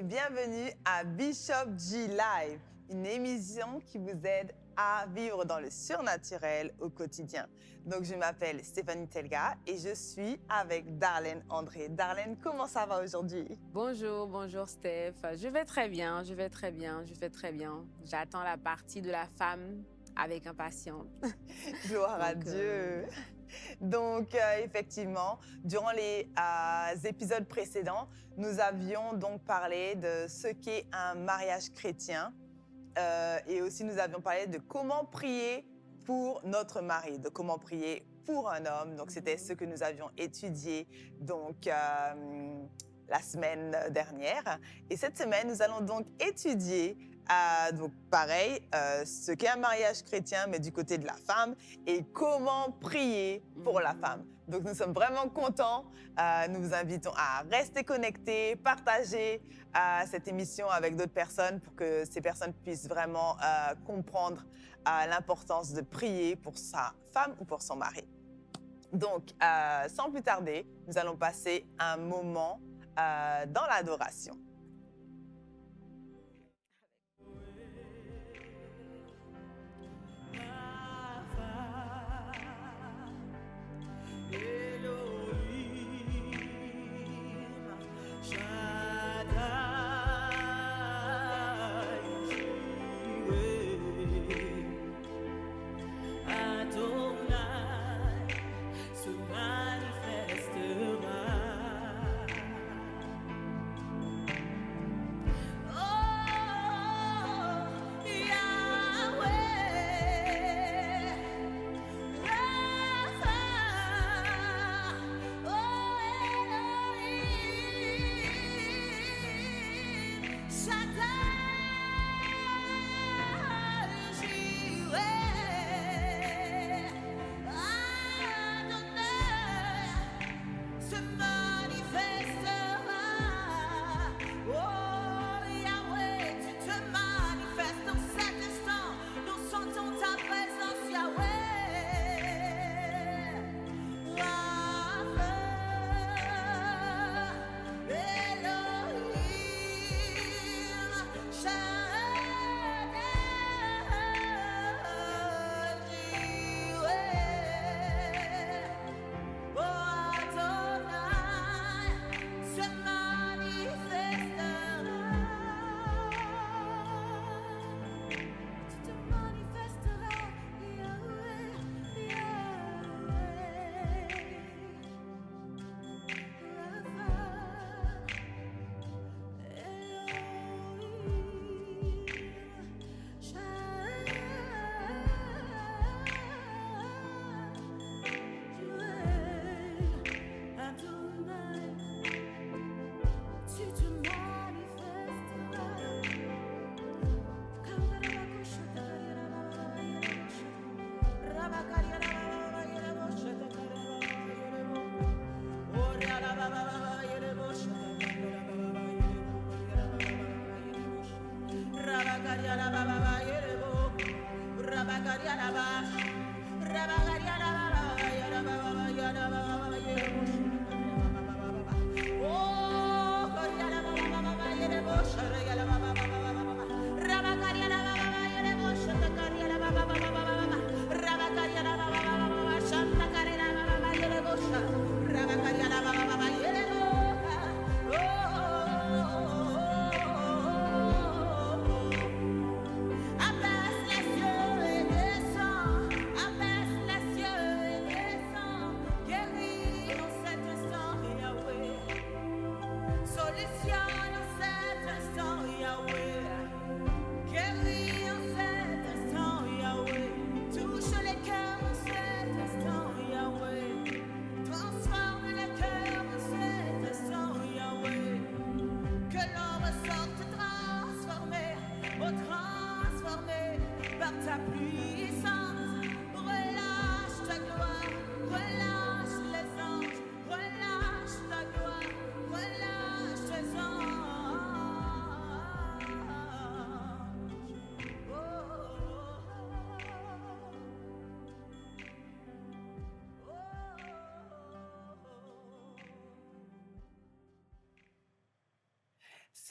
bienvenue à Bishop G Live, une émission qui vous aide à vivre dans le surnaturel au quotidien. Donc, je m'appelle Stéphanie Telga et je suis avec Darlene André. Darlene, comment ça va aujourd'hui? Bonjour Steph. Je vais très bien. J'attends la partie de la femme avec impatience. Gloire à Dieu. Donc, effectivement, durant les épisodes précédents, nous avions donc parlé de ce qu'est un mariage chrétien et aussi nous avions parlé de comment prier pour notre mari, de comment prier pour un homme. Donc, c'était ce que nous avions étudié donc, la semaine dernière. Et cette semaine, nous allons donc étudier donc pareil, ce qu'est un mariage chrétien, mais du côté de la femme, et comment prier pour la femme. Donc, nous sommes vraiment contents. Nous vous invitons à rester connectés, partager cette émission avec d'autres personnes pour que ces personnes puissent vraiment comprendre l'importance de prier pour sa femme ou pour son mari. Donc, sans plus tarder, nous allons passer un moment dans l'adoration.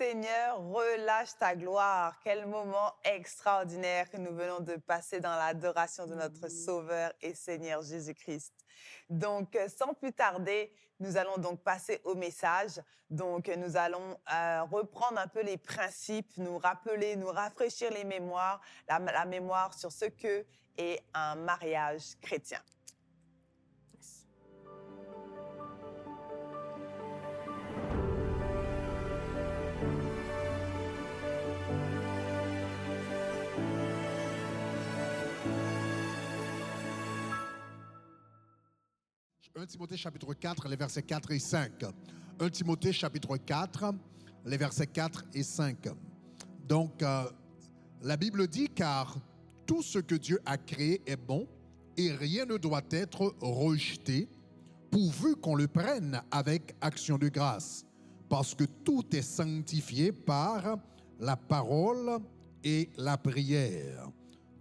Seigneur, relâche ta gloire. Quel moment extraordinaire que nous venons de passer dans l'adoration de notre Sauveur et Seigneur Jésus-Christ. Donc, sans plus tarder, nous allons donc passer au message. Donc, nous allons reprendre un peu les principes, nous rappeler, nous rafraîchir les mémoires, la mémoire sur ce que est un mariage chrétien. Un Timothée chapitre 4, les versets 4 et 5. 1 Timothée chapitre 4, les versets 4 et 5. Donc, la Bible dit, car tout ce que Dieu a créé est bon et rien ne doit être rejeté, pourvu qu'on le prenne avec action de grâce, parce que tout est sanctifié par la parole et la prière.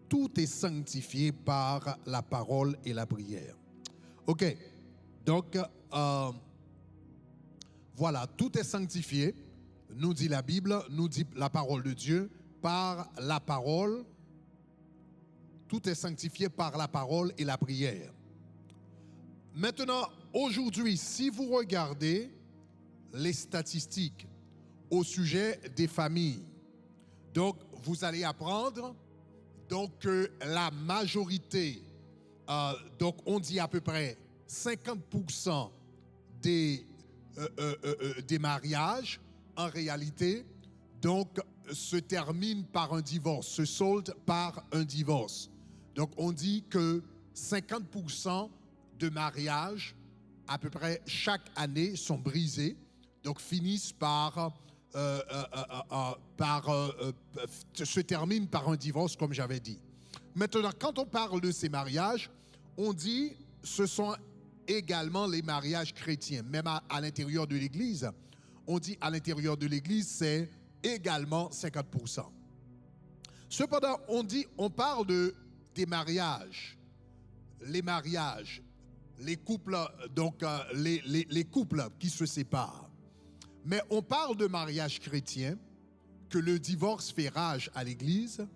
Tout est sanctifié par la parole et la prière. OK. Donc, voilà, tout est sanctifié, nous dit la Bible, nous dit la parole de Dieu, par la parole. Tout est sanctifié par la parole et la prière. Maintenant, aujourd'hui, si vous regardez les statistiques au sujet des familles, donc vous allez apprendre donc, que la majorité, donc on dit à peu près 50% des mariages, en réalité, donc, se terminent par un divorce, se soldent par un divorce. Donc, on dit que 50% de mariages, à peu près chaque année, sont brisés, donc finissent se terminent par un divorce, comme j'avais dit. Maintenant, quand on parle de ces mariages, on dit ce sont également les mariages chrétiens, même à l'intérieur de l'Église. On dit à l'intérieur de l'Église, c'est également 50%. Cependant, on parle des mariages, les couples, donc les couples qui se séparent. Mais on parle de mariage chrétien, que le divorce fait rage à l'Église,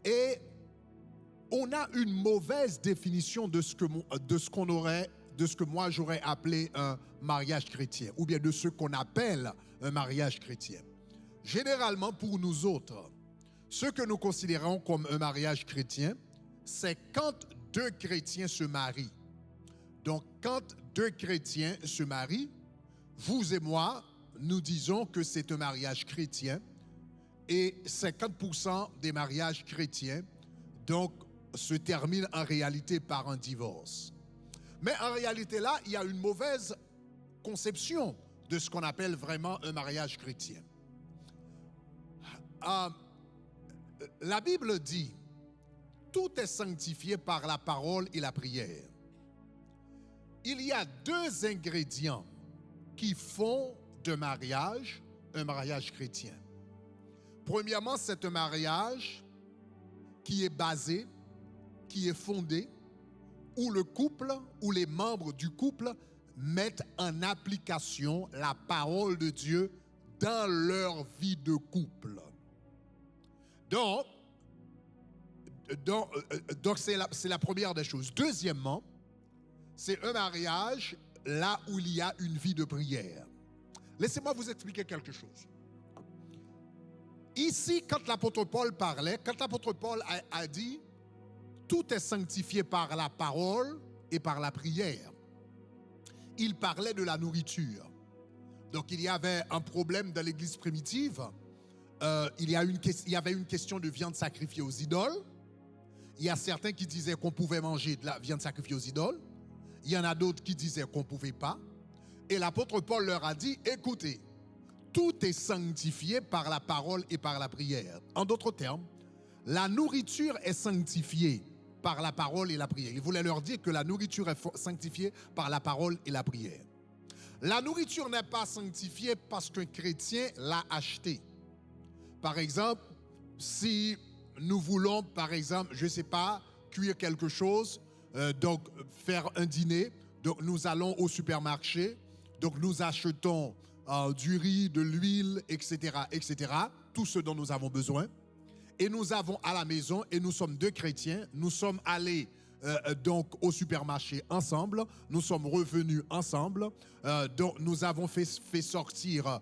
et on a une mauvaise définition de ce que moi j'aurais appelé un mariage chrétien, ou bien de ce qu'on appelle un mariage chrétien. Généralement, pour nous autres, ce que nous considérons comme un mariage chrétien, c'est quand deux chrétiens se marient. Donc, quand deux chrétiens se marient, vous et moi, nous disons que c'est un mariage chrétien, et 50% des mariages chrétiens, donc, se terminent en réalité par un divorce. Mais en réalité, là, il y a une mauvaise conception de ce qu'on appelle vraiment un mariage chrétien. La Bible dit, tout est sanctifié par la parole et la prière. Il y a deux ingrédients qui font de mariage un mariage chrétien. Premièrement, c'est un mariage qui est basé, qui est fondé, où le couple, où les membres du couple mettent en application la parole de Dieu dans leur vie de couple. Donc c'est la première des choses. Deuxièmement, c'est un mariage là où il y a une vie de prière. Laissez-moi vous expliquer quelque chose. Ici, quand l'apôtre Paul parlait, quand l'apôtre Paul a dit « Tout est sanctifié par la parole et par la prière », il parlait de la nourriture. Donc, il y avait un problème dans l'Église primitive. Il y avait une question de viande sacrifiée aux idoles. Il y a certains qui disaient qu'on pouvait manger de la viande sacrifiée aux idoles. Il y en a d'autres qui disaient qu'on ne pouvait pas. Et l'apôtre Paul leur a dit, écoutez, tout est sanctifié par la parole et par la prière. En d'autres termes, la nourriture est sanctifiée par la parole et la prière. Il voulait leur dire que la nourriture est sanctifiée par la parole et la prière. La nourriture n'est pas sanctifiée parce qu'un chrétien l'a achetée. Par exemple, si nous voulons, par exemple, je ne sais pas, cuire quelque chose, donc faire un dîner, donc nous allons au supermarché, donc nous achetons du riz, de l'huile, etc., etc., tout ce dont nous avons besoin. Et nous avons à la maison, et nous sommes 2 chrétiens, nous sommes allés donc au supermarché ensemble, nous sommes revenus ensemble, donc nous avons fait sortir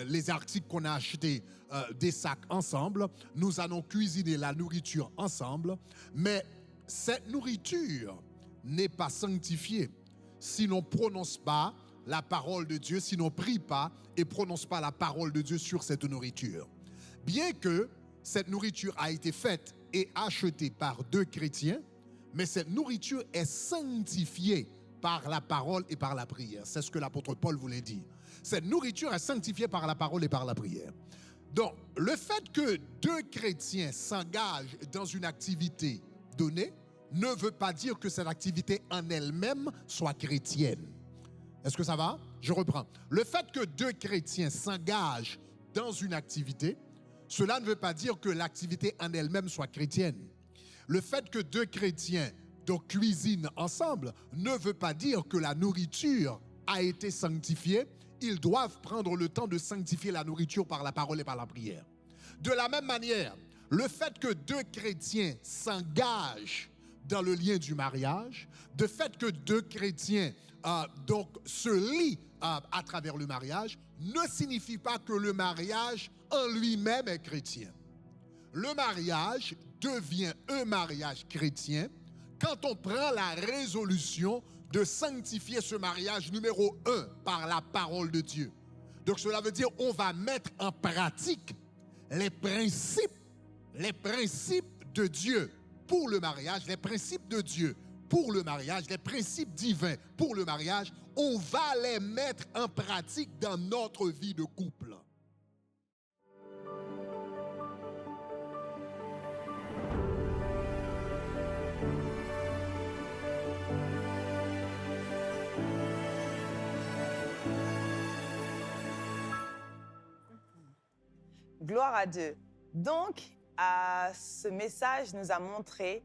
les articles qu'on a achetés des sacs ensemble, nous allons cuisiner la nourriture ensemble, mais cette nourriture n'est pas sanctifiée si l'on ne prononce pas la parole de Dieu, si l'on ne prie pas et ne prononce pas la parole de Dieu sur cette nourriture. Bien que cette nourriture a été faite et achetée par 2 chrétiens, mais cette nourriture est sanctifiée par la parole et par la prière. C'est ce que l'apôtre Paul voulait dire. Cette nourriture est sanctifiée par la parole et par la prière. Donc, le fait que 2 chrétiens s'engagent dans une activité donnée ne veut pas dire que cette activité en elle-même soit chrétienne. Est-ce que ça va? Je reprends. Le fait que 2 chrétiens s'engagent dans une activité, cela ne veut pas dire que l'activité en elle-même soit chrétienne. Le fait que 2 chrétiens donc cuisinent ensemble ne veut pas dire que la nourriture a été sanctifiée. Ils doivent prendre le temps de sanctifier la nourriture par la parole et par la prière. De la même manière, le fait que 2 chrétiens s'engagent dans le lien du mariage, le fait que 2 chrétiens donc se lient à travers le mariage, ne signifie pas que le mariage en lui-même est chrétien. Le mariage devient un mariage chrétien quand on prend la résolution de sanctifier ce mariage numéro 1 par la parole de Dieu. Donc cela veut dire qu'on va mettre en pratique les principes de Dieu pour le mariage, les principes de Dieu pour le mariage, les principes divins pour le mariage, on va les mettre en pratique dans notre vie de couple. Gloire à Dieu. Donc, ce message nous a montré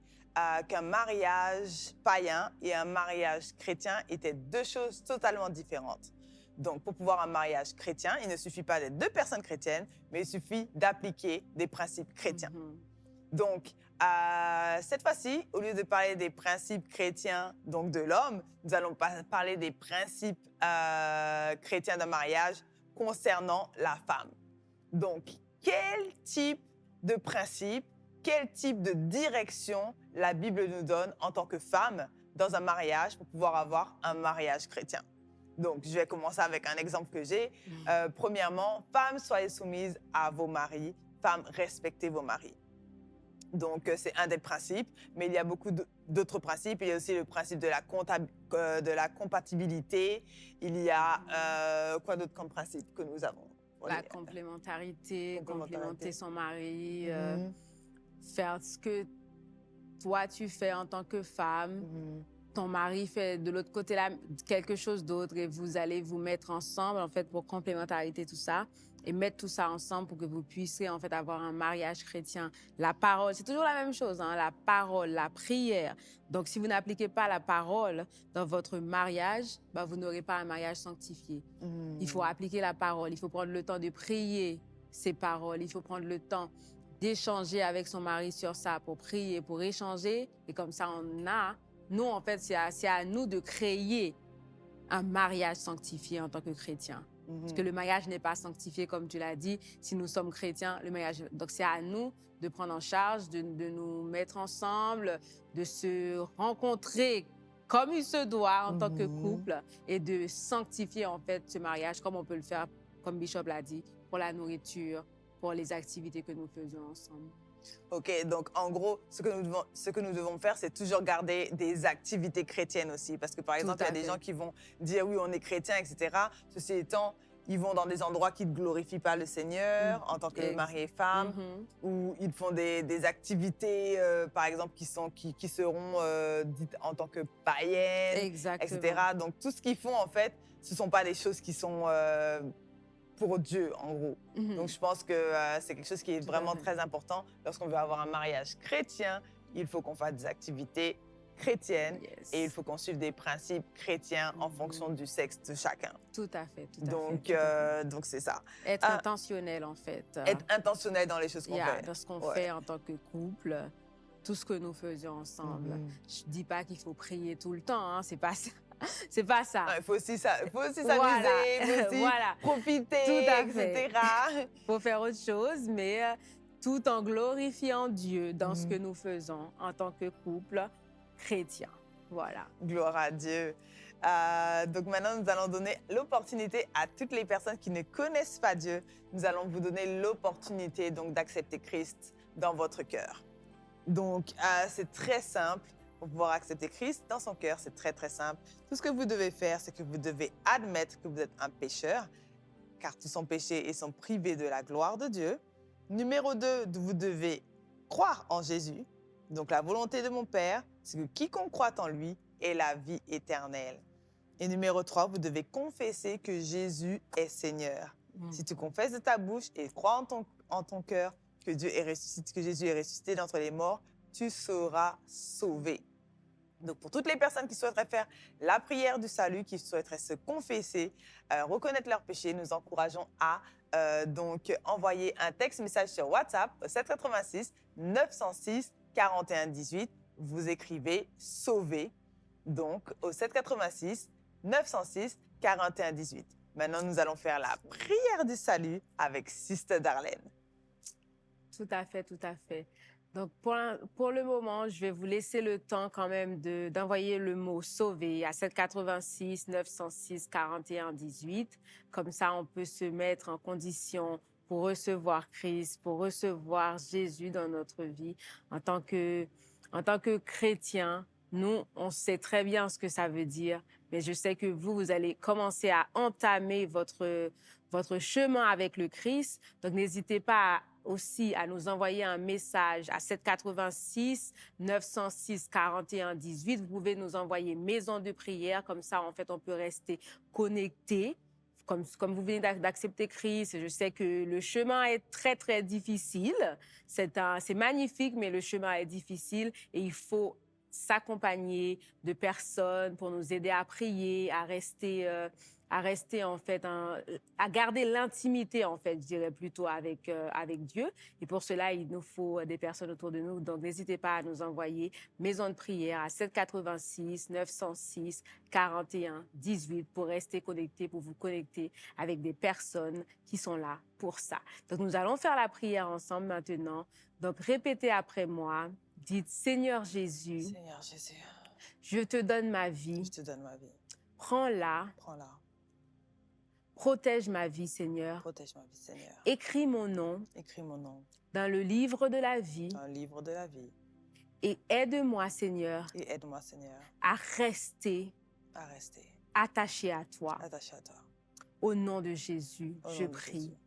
qu'un mariage païen et un mariage chrétien étaient 2 choses totalement différentes. Donc, pour pouvoir un mariage chrétien, il ne suffit pas d'être 2 personnes chrétiennes, mais il suffit d'appliquer des principes chrétiens. Donc, cette fois-ci, au lieu de parler des principes chrétiens donc de l'homme, nous allons parler des principes chrétiens d'un mariage concernant la femme. Donc, quel type de principe, quel type de direction la Bible nous donne en tant que femme dans un mariage pour pouvoir avoir un mariage chrétien? Donc, je vais commencer avec un exemple que j'ai. Premièrement, femmes, soyez soumises à vos maris. Femmes, respectez vos maris. Donc, c'est un des principes, mais il y a beaucoup d'autres principes. Il y a aussi le principe de la compatibilité. Il y a quoi d'autre comme principe que nous avons? La complémentarité, complémenter son mari, faire ce que toi tu fais en tant que femme, ton mari fait de l'autre côté là quelque chose d'autre et vous allez vous mettre ensemble en fait pour complémentarité tout ça et mettre tout ça ensemble pour que vous puissiez en fait avoir un mariage chrétien. La parole, c'est toujours la même chose, hein, la parole, la prière. Donc si vous n'appliquez pas la parole dans votre mariage, bah, vous n'aurez pas un mariage sanctifié. Il faut appliquer la parole, il faut prendre le temps de prier ces paroles, il faut prendre le temps d'échanger avec son mari sur ça, pour prier, pour échanger. Et comme ça, nous, en fait, c'est à nous de créer un mariage sanctifié en tant que chrétiens. Parce que le mariage n'est pas sanctifié, comme tu l'as dit, si nous sommes chrétiens, le mariage. Donc, c'est à nous de prendre en charge, de nous mettre ensemble, de se rencontrer comme il se doit en tant que couple et de sanctifier, en fait, ce mariage comme on peut le faire, comme Bishop l'a dit, pour la nourriture, pour les activités que nous faisons ensemble. OK, donc en gros, ce que nous devons faire, c'est toujours garder des activités chrétiennes aussi. Parce que par exemple, il y a des gens qui vont dire oui, on est chrétien, etc. Ceci étant, ils vont dans des endroits qui ne glorifient pas le Seigneur en tant que mari et femme, ou ils font des activités, par exemple, qui seront dites en tant que païennes, etc. Donc tout ce qu'ils font, en fait, ce ne sont pas des choses qui sont pour Dieu, en gros. Donc, je pense que c'est quelque chose qui est vraiment très important. Lorsqu'on veut avoir un mariage chrétien, il faut qu'on fasse des activités chrétienne Yes. et il faut qu'on suive des principes chrétiens en fonction du sexe de chacun. Tout à fait, tout à Donc, fait. donc c'est ça. Être intentionnel, en fait. Être intentionnel dans les choses qu'on fait. Dans ce qu'on Ouais. fait en tant que couple, tout ce que nous faisions ensemble. Je dis pas qu'il faut prier tout le temps, hein, c'est pas ça. C'est pas ça. Il faut aussi s'amuser, Voilà. il faut aussi Voilà. profiter, Tout à fait. etc. Il faut faire autre chose, mais tout en glorifiant Dieu dans ce que nous faisons en tant que couple chrétien. Voilà. Gloire à Dieu. Donc maintenant, nous allons donner l'opportunité à toutes les personnes qui ne connaissent pas Dieu. Nous allons vous donner l'opportunité donc d'accepter Christ dans votre cœur. Donc, c'est très simple pour pouvoir accepter Christ dans son cœur. C'est très, très simple. Tout ce que vous devez faire, c'est que vous devez admettre que vous êtes un pécheur, car tous sont péchés et sont privés de la gloire de Dieu. Numéro 2, vous devez croire en Jésus. Donc, la volonté de mon Père, c'est que quiconque croit en lui ait la vie éternelle. Et numéro 3, vous devez confesser que Jésus est Seigneur. Si tu confesses de ta bouche et crois en ton cœur que Dieu est ressuscité, que Jésus est ressuscité d'entre les morts, tu seras sauvé. Donc, pour toutes les personnes qui souhaiteraient faire la prière du salut, qui souhaiteraient se confesser, reconnaître leurs péchés, nous encourageons à donc envoyer un texte message sur WhatsApp au 786 906 41 18. Vous écrivez « Sauvé ». Donc, au 786 906 41 18. Maintenant, nous allons faire la prière du salut avec Sister Darlene. Tout à fait, tout à fait. Donc, pour le moment, je vais vous laisser le temps quand même d'envoyer le mot « sauver » à 786 906 41 18. Comme ça, on peut se mettre en condition pour recevoir Christ, pour recevoir Jésus dans notre vie. En tant que chrétien, nous, on sait très bien ce que ça veut dire, mais je sais que vous allez commencer à entamer votre chemin avec le Christ. Donc, n'hésitez pas aussi à nous envoyer un message à 786 906 41 18. Vous pouvez nous envoyer maison de prière. Comme ça, en fait, on peut rester connecté. Comme vous venez d'accepter Christ, je sais que le chemin est très, très difficile. C'est magnifique, mais le chemin est difficile et il faut s'accompagner de personnes pour nous aider à prier, à rester en fait, à garder l'intimité en fait, je dirais plutôt avec Dieu. Et pour cela, il nous faut des personnes autour de nous. Donc, n'hésitez pas à nous envoyer maison de prière à 786 906 41 18 pour rester connectés, pour vous connecter avec des personnes qui sont là pour ça. Donc, nous allons faire la prière ensemble maintenant. Donc, répétez après moi. Dites, Seigneur Jésus, Seigneur Jésus, je te donne ma vie. je te donne ma vie. Prends-la. Prends-la. Protège ma vie, Seigneur. Protège ma vie, Seigneur. Écris mon nom Écris mon nom dans le livre de la vie dans le livre de la vie. et aide-moi, Seigneur, Et aide-moi, Seigneur, à rester à rester attaché à toi. attaché à toi. Au nom de Jésus, Au je nom de prie. Jésus.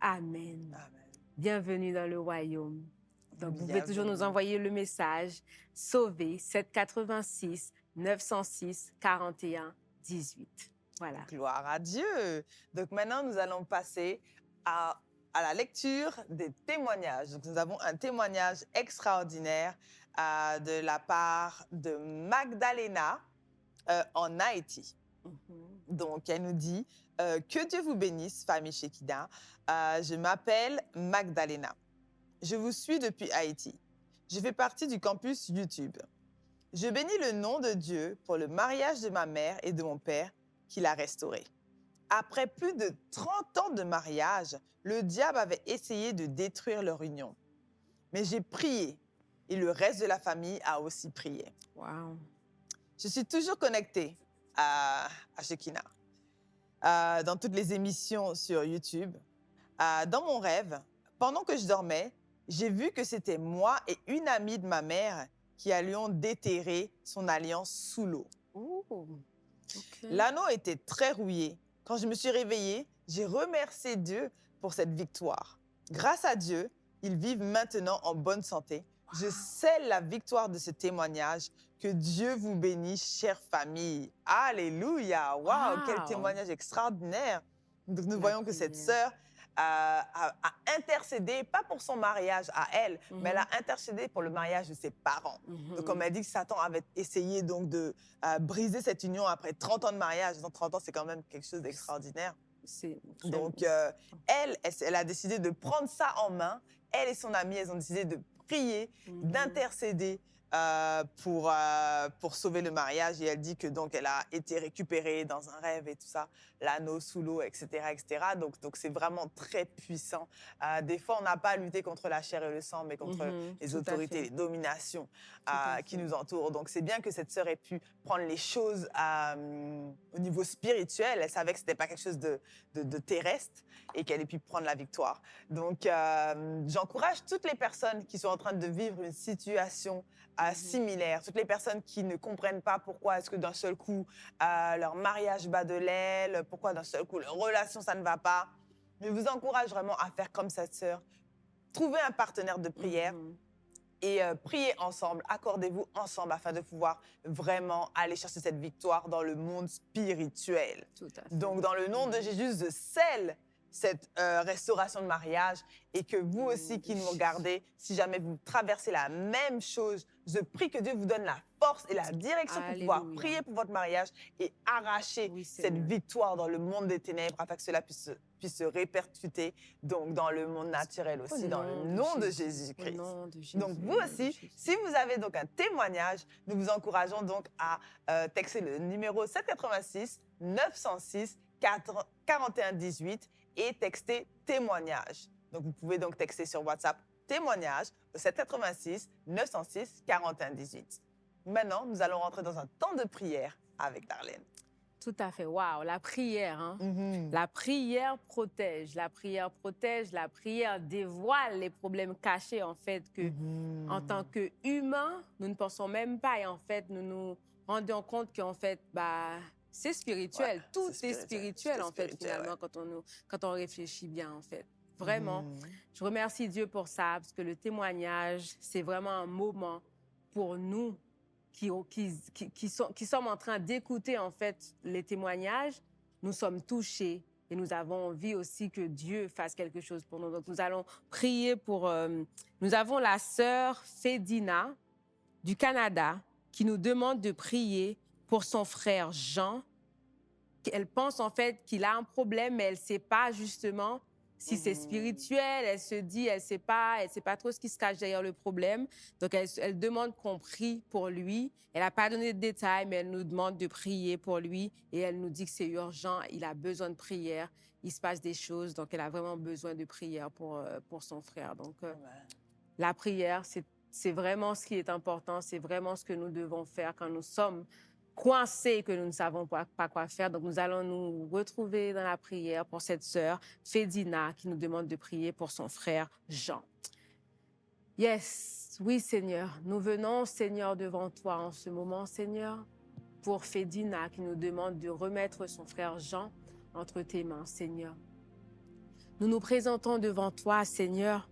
Amen. Amen. Bienvenue dans le royaume. Donc, vous pouvez toujours nous Bienvenue. envoyer le message sauvé 786 906 41 18. Voilà. Gloire à Dieu. Donc maintenant, nous allons passer à la lecture des témoignages. Donc, nous avons un témoignage extraordinaire de la part de Magdalena en Haïti. Donc, elle nous dit que Dieu vous bénisse, famille Shekina. Je m'appelle Magdalena. Je vous suis depuis Haïti. Je fais partie du campus YouTube. Je bénis le nom de Dieu pour le mariage de ma mère et de mon père qui l'a restauré. Après plus de 30 ans de mariage, le diable avait essayé de détruire leur union. Mais j'ai prié et le reste de la famille a aussi prié. Wow. Je suis toujours connectée à Shekina, dans toutes les émissions sur YouTube. Dans mon rêve, pendant que je dormais, j'ai vu que c'était moi et une amie de ma mère qui allions déterrer son alliance sous l'eau. L'anneau était très rouillé. Quand je me suis réveillée, j'ai remercié Dieu pour cette victoire. Grâce à Dieu, ils vivent maintenant en bonne santé. Je scelle la victoire de ce témoignage. Que Dieu vous bénisse, chère famille. Alléluia! Waouh, quel témoignage extraordinaire! Donc, nous voyons que cette sœur a intercédé, pas pour son mariage à elle, mais elle a intercédé pour le mariage de ses parents. Donc, on m'a dit que Satan avait essayé donc de briser cette union après 30 ans de mariage. Dans 30 ans, c'est quand même quelque chose d'extraordinaire. Donc, elle a décidé de prendre ça en main. Elle et son amie, elles ont décidé de prier, d'intercéder pour sauver le mariage. Et elle dit que donc elle a été récupérée dans un rêve et tout ça, l'anneau sous l'eau, etc., etc. Donc c'est vraiment très puissant. Des fois, on n'a pas à lutter contre la chair et le sang, mais contre les autorités, les dominations qui nous entourent. Donc c'est bien que cette sœur ait pu prendre les choses au niveau spirituel. Elle savait que c'était pas quelque chose de terrestre et qu'elle ait pu prendre la victoire. Donc j'encourage toutes les personnes qui sont en train de vivre une situation similaire, toutes les personnes qui ne comprennent pas pourquoi est-ce que d'un seul coup leur mariage bat de l'aile, pourquoi d'un seul coup leur relation ça ne va pas. Je vous encourage vraiment à faire comme cette sœur. Trouvez un partenaire de prière et priez ensemble, accordez-vous ensemble afin de pouvoir vraiment aller chercher cette victoire dans le monde spirituel. Donc dans le nom de Jésus, je scelle cette restauration de mariage et que vous aussi qui nous regardez, si jamais vous traversez la même chose, je prie que Dieu vous donne la force et la direction pour pouvoir prier pour votre mariage et arracher cette victoire dans le monde des ténèbres afin que cela puisse se répercuter donc dans le monde naturel aussi, dans le nom de Jésus-Christ. Donc vous aussi, si vous avez donc un témoignage, nous vous encourageons donc à texter le numéro 786 906 41 18 et texter témoignage. Donc, vous pouvez donc texter sur WhatsApp témoignage au 786 906 41 18. Maintenant, nous allons rentrer dans un temps de prière avec Darlene. Tout à fait. Waouh, la prière, hein? La prière protège. La prière protège. La prière dévoile les problèmes cachés, en fait, que, en tant qu'humains, nous ne pensons même pas. Et en fait, nous nous rendons compte qu'en fait, c'est spirituel. Tout est spirituel, en fait, finalement, quand on réfléchit bien, en fait. Vraiment. Je remercie Dieu pour ça, parce que le témoignage, c'est vraiment un moment pour nous qui sommes en train d'écouter, en fait, les témoignages. Nous sommes touchés et nous avons envie aussi que Dieu fasse quelque chose pour nous. Donc, nous allons prier pour... nous avons la sœur Fédina du Canada qui nous demande de prier pour son frère Jean. Elle pense en fait qu'il a un problème, mais elle ne sait pas justement si c'est spirituel. Elle se dit, elle sait pas trop ce qui se cache derrière le problème. Donc, elle demande qu'on prie pour lui. Elle n'a pas donné de détails, mais elle nous demande de prier pour lui. Et elle nous dit que c'est urgent, il a besoin de prière. Il se passe des choses, donc elle a vraiment besoin de prière pour son frère. Donc, la prière, c'est vraiment ce qui est important. C'est vraiment ce que nous devons faire quand nous sommes coincés, que nous ne savons pas quoi faire. Donc, nous allons nous retrouver dans la prière pour cette sœur, Fédina, qui nous demande de prier pour son frère Jean. Yes, oui, Seigneur. Nous venons, Seigneur, devant toi en ce moment, Seigneur, pour Fédina, qui nous demande de remettre son frère Jean entre tes mains, Seigneur. Nous nous présentons devant toi, Seigneur,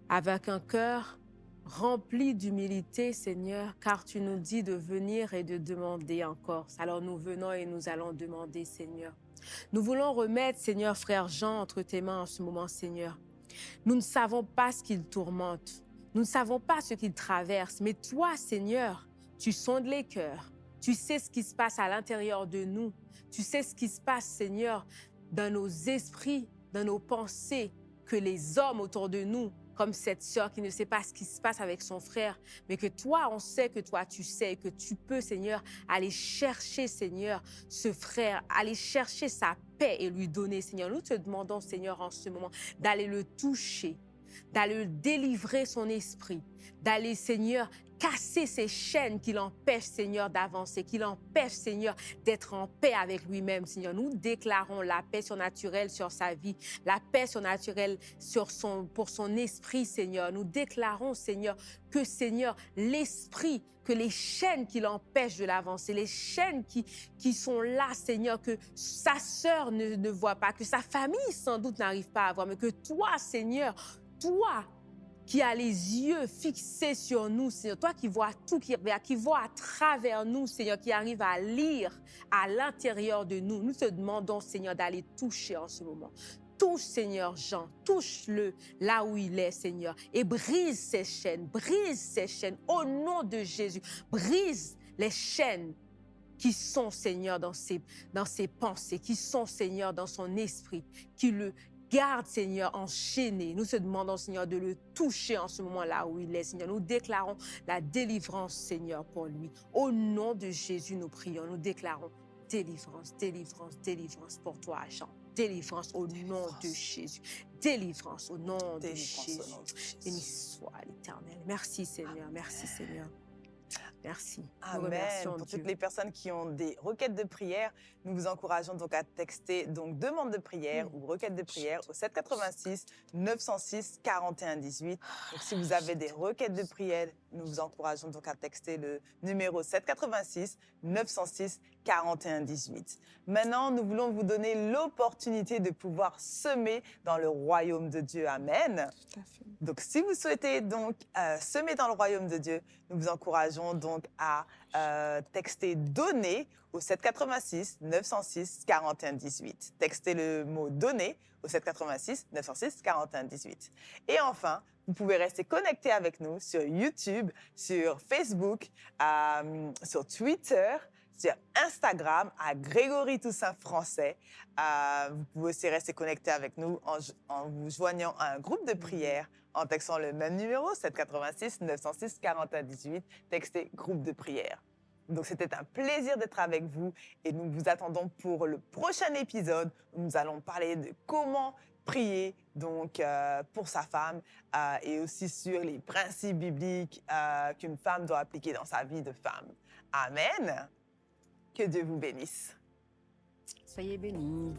avec un cœur rempli d'humilité, Seigneur, car tu nous dis de venir et de demander encore. Alors nous venons et nous allons demander, Seigneur. Nous voulons remettre, Seigneur, frère Jean, entre tes mains en ce moment, Seigneur. Nous ne savons pas ce qu'il tourmente. Nous ne savons pas ce qu'il traverse. Mais toi, Seigneur, tu sondes les cœurs. Tu sais ce qui se passe à l'intérieur de nous. Tu sais ce qui se passe, Seigneur, dans nos esprits, dans nos pensées, que les hommes autour de nous, comme cette sœur qui ne sait pas ce qui se passe avec son frère, mais que toi, on sait que toi, tu sais, que tu peux, Seigneur, aller chercher, Seigneur, ce frère, aller chercher sa paix et lui donner, Seigneur. Nous te demandons, Seigneur, en ce moment, d'aller le toucher, d'aller délivrer son esprit, d'aller, Seigneur, casser ces chaînes qui l'empêchent, Seigneur, d'avancer, qui l'empêchent, Seigneur, d'être en paix avec lui-même, Seigneur. Nous déclarons la paix surnaturelle sur sa vie, la paix surnaturelle pour son esprit, Seigneur. Nous déclarons, Seigneur, que, Seigneur, l'esprit, que les chaînes qui l'empêchent de l'avancer, les chaînes qui sont là, Seigneur, que sa sœur ne voit pas, que sa famille, sans doute, n'arrive pas à voir, mais que toi, Seigneur, toi, qui a les yeux fixés sur nous, Seigneur, toi qui vois tout, qui voit à travers nous, Seigneur, qui arrive à lire à l'intérieur de nous. Nous te demandons, Seigneur, d'aller toucher en ce moment. touche, Seigneur Jean, touche-le là où il est, Seigneur, et brise ses chaînes, au nom de Jésus. Brise les chaînes qui sont, Seigneur, dans ses pensées, qui sont, Seigneur, dans son esprit, qui le garde, Seigneur, enchaîné. Nous te demandons, Seigneur, de le toucher en ce moment-là où il est, Seigneur. Nous déclarons la délivrance, Seigneur, pour lui. Au nom de Jésus, nous prions, nous déclarons délivrance, délivrance, délivrance pour toi, Jean. Délivrance au nom de Jésus. Délivrance au nom de Jésus. Béni soit l'Éternel. Merci, Seigneur. Merci, Seigneur. Merci. Amen. Pour toutes les personnes qui ont des requêtes de prière, nous vous encourageons donc à texter donc demande de prière ou requête de prière au 786 906 41 18. Donc si vous avez des requêtes de prière, nous vous encourageons donc à texter le numéro 786 906 41 18. Maintenant, nous voulons vous donner l'opportunité de pouvoir semer dans le royaume de Dieu. Amen. Tout à fait. Donc, si vous souhaitez donc semer dans le royaume de Dieu, nous vous encourageons donc à texter donner au 786 906 41 18. Textez le mot donner au 786 906 41 18. Et enfin, vous pouvez rester connecté avec nous sur YouTube, sur Facebook, sur Twitter, sur Instagram à Grégory Toussaint Français. Vous pouvez aussi rester connecté avec nous en vous joignant à un groupe de prière en textant le même numéro, 786 906 41 18, textez groupe de prière. Donc, c'était un plaisir d'être avec vous et nous vous attendons pour le prochain épisode où nous allons parler de comment prier donc, pour sa femme et aussi sur les principes bibliques qu'une femme doit appliquer dans sa vie de femme. Amen. Que Dieu vous bénisse. Soyez bénis.